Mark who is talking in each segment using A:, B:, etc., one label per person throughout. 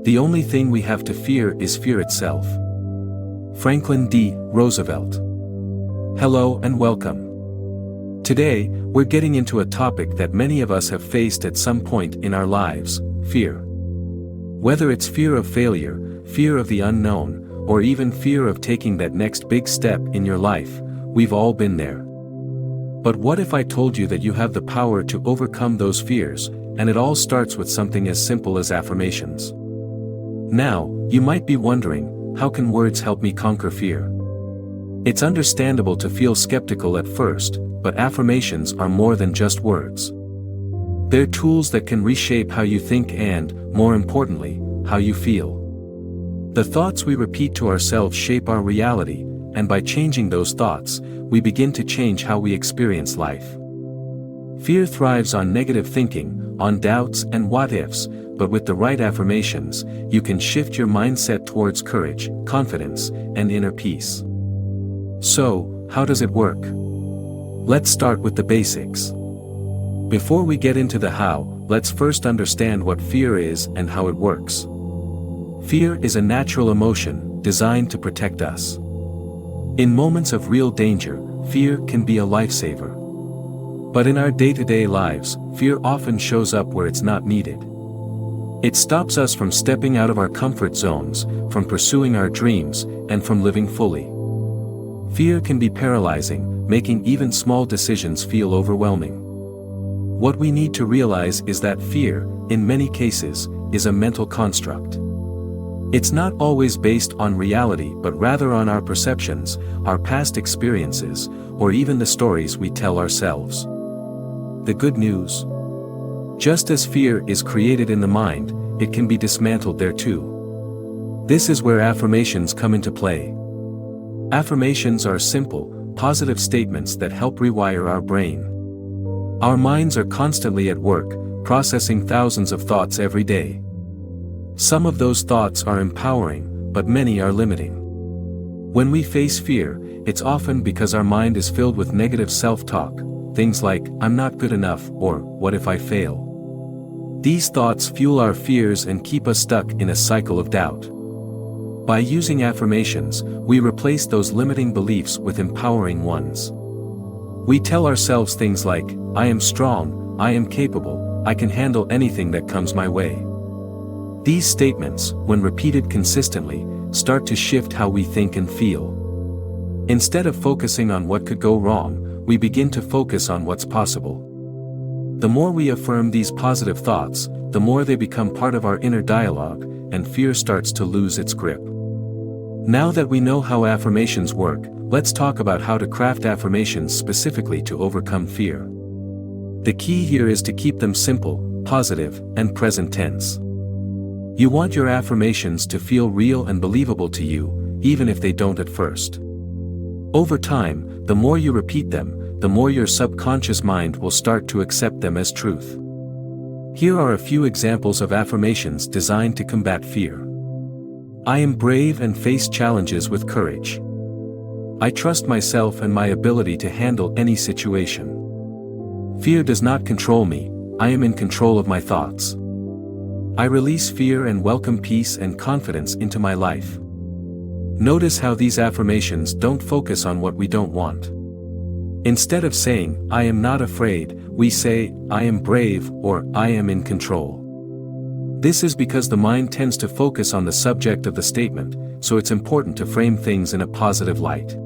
A: The only thing we have to fear is fear itself. Franklin D. Roosevelt. Hello and welcome. Today, we're getting into a topic that many of us have faced at some point in our lives: fear. Whether it's fear of failure, fear of the unknown, or even fear of taking that next big step in your life, we've all been there. But what if I told you that you have the power to overcome those fears, and it all starts with something as simple as affirmations? Now, you might be wondering, how can words help me conquer fear? It's understandable to feel skeptical at first, but affirmations are more than just words. They're tools that can reshape how you think and, more importantly, how you feel. The thoughts we repeat to ourselves shape our reality, and by changing those thoughts, we begin to change how we experience life. Fear thrives on negative thinking, on doubts and what-ifs, but with the right affirmations, you can shift your mindset towards courage, confidence, and inner peace. So, how does it work? Let's start with the basics. Before we get into the how, let's first understand what fear is and how it works. Fear is a natural emotion, designed to protect us. In moments of real danger, fear can be a lifesaver. But in our day-to-day lives, fear often shows up where it's not needed. It stops us from stepping out of our comfort zones, from pursuing our dreams, and from living fully. Fear can be paralyzing, making even small decisions feel overwhelming. What we need to realize is that fear, in many cases, is a mental construct. It's not always based on reality but rather on our perceptions, our past experiences, or even the stories we tell ourselves. The good news? Just as fear is created in the mind, it can be dismantled there too. This is where affirmations come into play. Affirmations are simple, positive statements that help rewire our brain. Our minds are constantly at work, processing thousands of thoughts every day. Some of those thoughts are empowering, but many are limiting. When we face fear, it's often because our mind is filled with negative self-talk, things like, "I'm not good enough," or, "What if I fail?" These thoughts fuel our fears and keep us stuck in a cycle of doubt. By using affirmations, we replace those limiting beliefs with empowering ones. We tell ourselves things like, "I am strong, I am capable, I can handle anything that comes my way." These statements, when repeated consistently, start to shift how we think and feel. Instead of focusing on what could go wrong, we begin to focus on what's possible. The more we affirm these positive thoughts, the more they become part of our inner dialogue, and fear starts to lose its grip. Now that we know how affirmations work, let's talk about how to craft affirmations specifically to overcome fear. The key here is to keep them simple, positive, and present tense. You want your affirmations to feel real and believable to you, even if they don't at first. Over time, the more you repeat them, the more your subconscious mind will start to accept them as truth. Here are a few examples of affirmations designed to combat fear. I am brave and face challenges with courage. I trust myself and my ability to handle any situation. Fear does not control me, I am in control of my thoughts. I release fear and welcome peace and confidence into my life. Notice how these affirmations don't focus on what we don't want. Instead of saying, "I am not afraid," we say, "I am brave," or "I am in control." This is because the mind tends to focus on the subject of the statement, so it's important to frame things in a positive light.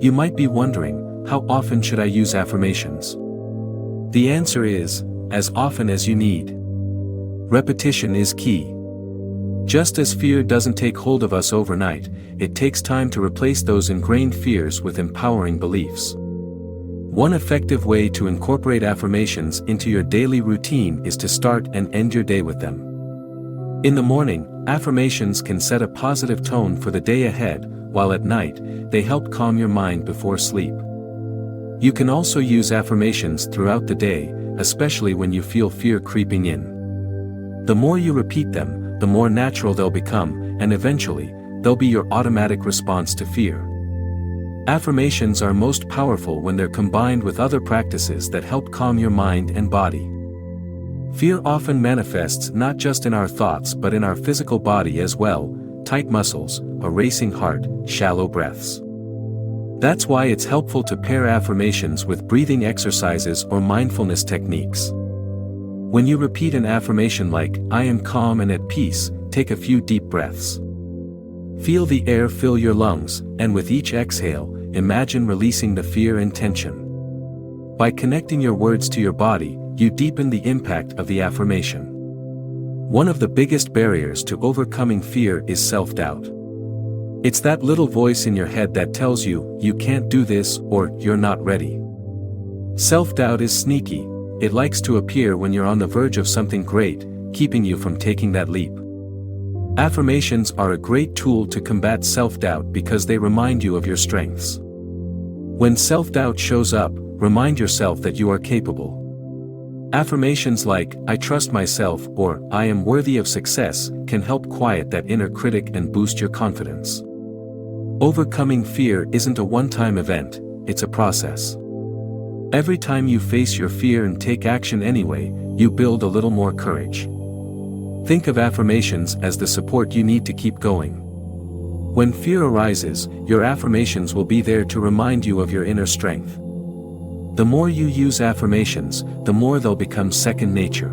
A: You might be wondering, how often should I use affirmations? The answer is, as often as you need. Repetition is key. Just as fear doesn't take hold of us overnight, it takes time to replace those ingrained fears with empowering beliefs. One effective way to incorporate affirmations into your daily routine is to start and end your day with them. In the morning, affirmations can set a positive tone for the day ahead, while at night, they help calm your mind before sleep. You can also use affirmations throughout the day, especially when you feel fear creeping in. The more you repeat them, the more natural they'll become, and eventually, they'll be your automatic response to fear. Affirmations are most powerful when they're combined with other practices that help calm your mind and body. Fear often manifests not just in our thoughts but in our physical body as well: tight muscles, a racing heart, shallow breaths. That's why it's helpful to pair affirmations with breathing exercises or mindfulness techniques. When you repeat an affirmation like, "I am calm and at peace," take a few deep breaths. Feel the air fill your lungs, and with each exhale, imagine releasing the fear and tension. By connecting your words to your body, you deepen the impact of the affirmation. One of the biggest barriers to overcoming fear is self-doubt. It's that little voice in your head that tells you, "You can't do this," or "You're not ready." Self-doubt is sneaky. It likes to appear when you're on the verge of something great, keeping you from taking that leap. Affirmations are a great tool to combat self-doubt because they remind you of your strengths. When self-doubt shows up, remind yourself that you are capable. Affirmations like, "I trust myself," or "I am worthy of success," can help quiet that inner critic and boost your confidence. Overcoming fear isn't a one-time event, it's a process. Every time you face your fear and take action anyway, you build a little more courage. Think of affirmations as the support you need to keep going. When fear arises, your affirmations will be there to remind you of your inner strength. The more you use affirmations, the more they'll become second nature.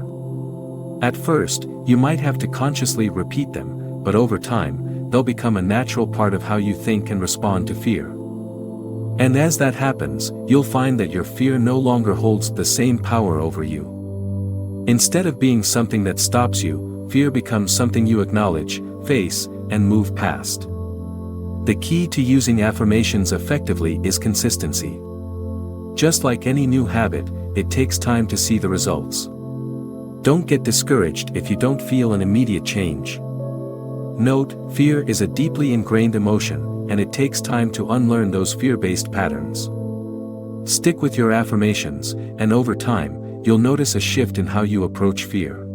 A: At first, you might have to consciously repeat them, but over time, they'll become a natural part of how you think and respond to fear. And as that happens, you'll find that your fear no longer holds the same power over you. Instead of being something that stops you, fear becomes something you acknowledge, face, and move past. The key to using affirmations effectively is consistency. Just like any new habit, it takes time to see the results. Don't get discouraged if you don't feel an immediate change. Note, fear is a deeply ingrained emotion, and it takes time to unlearn those fear-based patterns. Stick with your affirmations, and over time, you'll notice a shift in how you approach fear.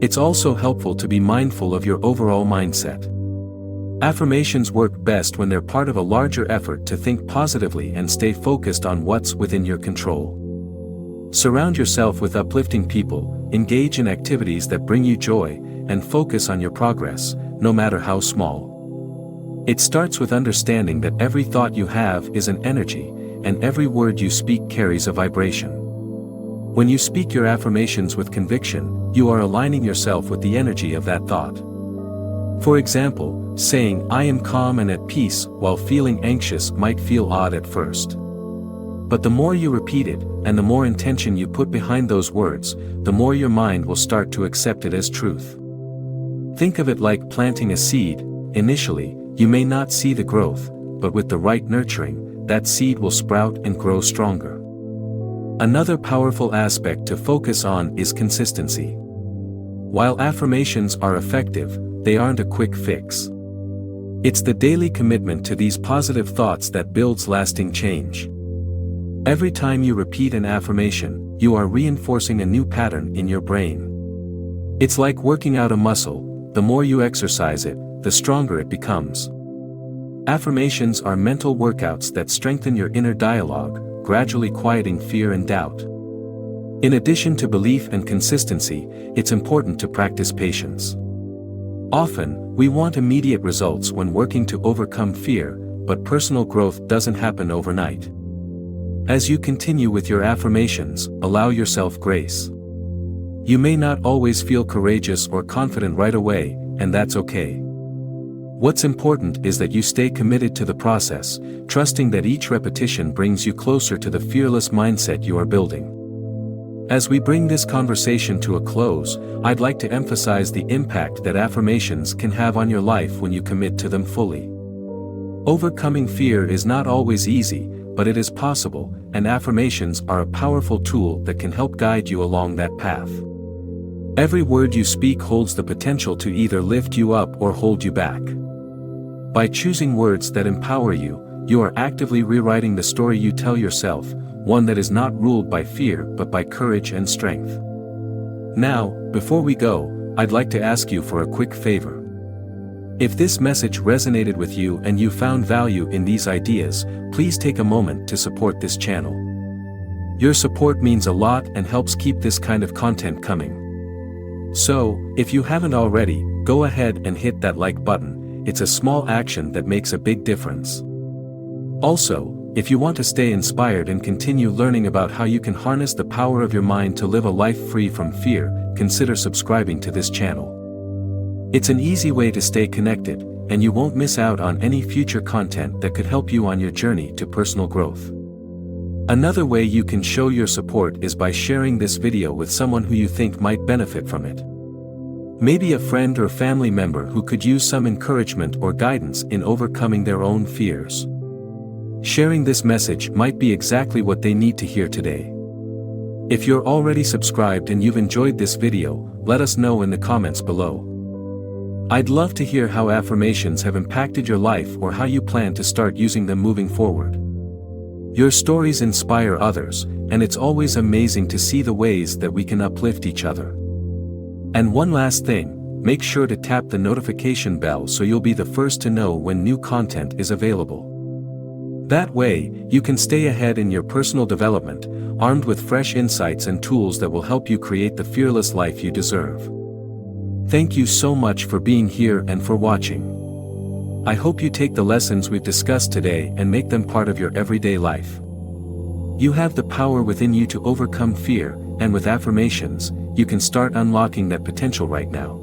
A: It's also helpful to be mindful of your overall mindset. Affirmations work best when they're part of a larger effort to think positively and stay focused on what's within your control. Surround yourself with uplifting people, engage in activities that bring you joy, and focus on your progress, no matter how small. It starts with understanding that every thought you have is an energy, and every word you speak carries a vibration. When you speak your affirmations with conviction, you are aligning yourself with the energy of that thought. For example, saying, "I am calm and at peace," while feeling anxious might feel odd at first. But the more you repeat it, and the more intention you put behind those words, the more your mind will start to accept it as truth. Think of it like planting a seed. Initially, you may not see the growth, but with the right nurturing, that seed will sprout and grow stronger. Another powerful aspect to focus on is consistency. While affirmations are effective, they aren't a quick fix. It's the daily commitment to these positive thoughts that builds lasting change. Every time you repeat an affirmation, you are reinforcing a new pattern in your brain. It's like working out a muscle. The more you exercise it, the stronger it becomes. Affirmations are mental workouts that strengthen your inner dialogue, gradually quieting fear and doubt. In addition to belief and consistency, it's important to practice patience. Often, we want immediate results when working to overcome fear, but personal growth doesn't happen overnight. As you continue with your affirmations, allow yourself grace. You may not always feel courageous or confident right away, and that's okay. What's important is that you stay committed to the process, trusting that each repetition brings you closer to the fearless mindset you are building. As we bring this conversation to a close, I'd like to emphasize the impact that affirmations can have on your life when you commit to them fully. Overcoming fear is not always easy, but it is possible, and affirmations are a powerful tool that can help guide you along that path. Every word you speak holds the potential to either lift you up or hold you back. By choosing words that empower you, you are actively rewriting the story you tell yourself, one that is not ruled by fear but by courage and strength. Now, before we go, I'd like to ask you for a quick favor. If this message resonated with you and you found value in these ideas, please take a moment to support this channel. Your support means a lot and helps keep this kind of content coming. So, if you haven't already, go ahead and hit that like button. It's a small action that makes a big difference. Also, if you want to stay inspired and continue learning about how you can harness the power of your mind to live a life free from fear, consider subscribing to this channel. It's an easy way to stay connected, and you won't miss out on any future content that could help you on your journey to personal growth. Another way you can show your support is by sharing this video with someone who you think might benefit from it. Maybe a friend or family member who could use some encouragement or guidance in overcoming their own fears. Sharing this message might be exactly what they need to hear today. If you're already subscribed and you've enjoyed this video, let us know in the comments below. I'd love to hear how affirmations have impacted your life or how you plan to start using them moving forward. Your stories inspire others, and it's always amazing to see the ways that we can uplift each other. And one last thing, make sure to tap the notification bell so you'll be the first to know when new content is available. That way, you can stay ahead in your personal development, armed with fresh insights and tools that will help you create the fearless life you deserve. Thank you so much for being here and for watching. I hope you take the lessons we've discussed today and make them part of your everyday life. You have the power within you to overcome fear, and with affirmations, you can start unlocking that potential right now.